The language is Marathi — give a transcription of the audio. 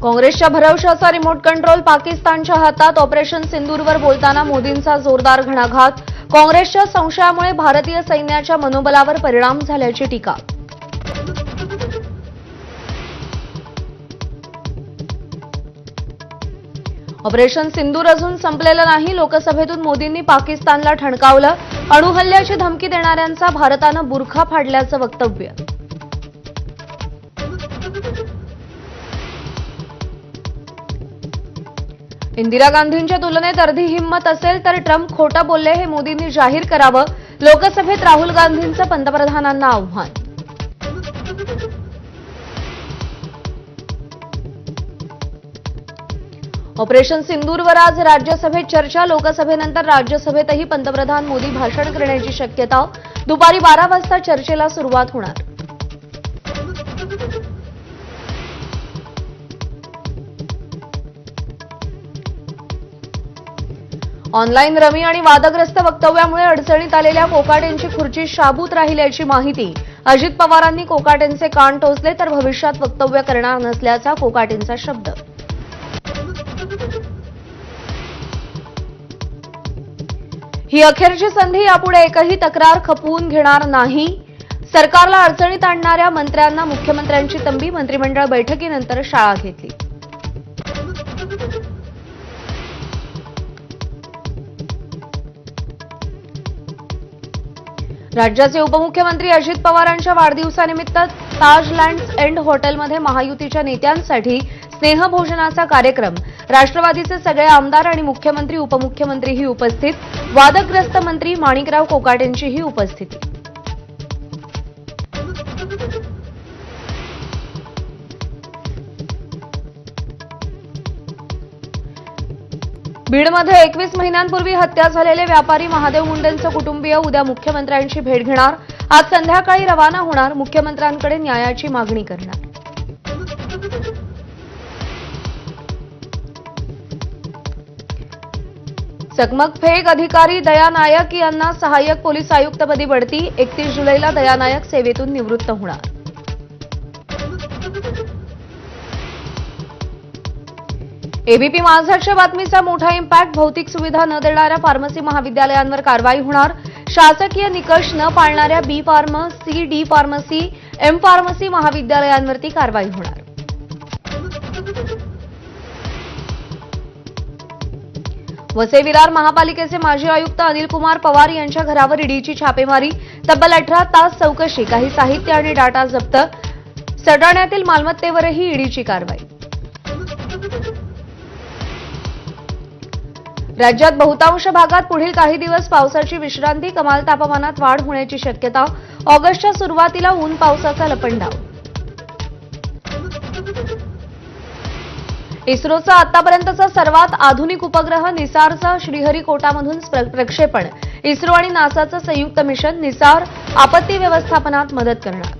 काँग्रेसच्या भरवशाचा रिमोट कंट्रोल पाकिस्तानच्या हातात. ऑपरेशन सिंदूरवर बोलताना मोदींचा जोरदार घणाघात. काँग्रेसच्या संशयामुळे भारतीय सैन्याच्या मनोबलावर परिणाम झाल्याची टीका. ऑपरेशन सिंदूर अजून संपलेलं नाही. लोकसभेतून मोदींनी पाकिस्तानला ठणकावलं. अणुहल्ल्याची धमकी देणाऱ्यांचा भारतानं बुरखा फाडल्याचं वक्तव्य. इंदिरा गांधींच्या तुलनेत अर्धी हिंमत असेल तर ट्रम्प खोटं बोलले हे मोदींनी जाहीर करावं. लोकसभेत राहुल गांधींचं पंतप्रधानांना आव्हान. ऑपरेशन सिंदूरवर आज राज्यसभेत चर्चा. लोकसभेनंतर राज्यसभेतही पंतप्रधान मोदी भाषण करण्याची शक्यता. दुपारी 12 वाजता चर्चेला सुरुवात होणार. ऑनलाईन रमी आणि वादग्रस्त वक्तव्यामुळे अडचणीत आलेल्या कोकाटेंची खुर्ची शाबूत राहिल्याची माहिती. अजित पवारांनी कोकाटेंचे कान टोचले तर भविष्यात वक्तव्य करणार नसल्याचा कोकाटेंचा शब्द. ही अखेरची संधी. यापुढे एकही तक्रार खपवून घेणार नाही. सरकारला अडचणीत आणणाऱ्या मंत्र्यांना मुख्यमंत्र्यांची तंबी. मंत्रिमंडळ बैठकीनंतर शाळा घेतली. राज्याचे उपमुख्यमंत्री अजित पवारांच्या वाढदिवसानिमित्त ताज लँड्स एंड हॉटेलमध्ये महायुतीच्या नेत्यांसाठी स्नेहभोजनाचा कार्यक्रम. राष्ट्रवादीचे सगळे आमदार आणि मुख्यमंत्री उपमुख्यमंत्रीही उपस्थित. वादग्रस्त मंत्री माणिकराव कोकाटेंचीही उपस्थिती. बीडमध्ये 21 महिन्यांपूर्वी हत्या झालेले व्यापारी महादेव मुंडेंचे कुटुंबीय उद्या मुख्यमंत्र्यांची भेट घेणार. आज संध्याकाळी रवाना होणार. मुख्यमंत्र्यांकडे न्यायाची मागणी करणार. चकमक फेक अधिकारी दया नायक यांना सहाय्यक पोलीस आयुक्तपदी बढती. 31 जुलैला दया नायक सेवेतून निवृत्त होणार. एबीपी माझाच्या बातमीचा मोठा इम्पॅक्ट. भौतिक सुविधा न देणाऱ्या फार्मसी महाविद्यालयांवर कारवाई होणार. शासकीय निकष न पाळणाऱ्या B pharmacy, D pharmacy, M pharmacy महाविद्यालयांवरती कारवाई होणार. वसई विरार महापालिकेचे माजी आयुक्त अनिल कुमार पवार यांच्या घरावर ईडीची छापेमारी. तब्बल 18 तास चौकशी. काही साहित्य आणि डाटा जप्त. सटाण्यातील मालमत्तेवरही ईडीची कारवाई. राज्यात बहुतांश भागात पुढील काही दिवस पावसाची विश्रांती. कमाल तापमानात वाढ होण्याची शक्यता. ऑगस्टच्या सुरुवातीला ऊन पावसाचा लपंडाव. इस्रोचा आतापर्यंतचा सर्वात आधुनिक उपग्रह निसारचा श्रीहरिकोटामधून प्रक्षेपण. इस्रो आणि नासाचं संयुक्त मिशन. निसार आपत्ती व्यवस्थापनात मदत करणार.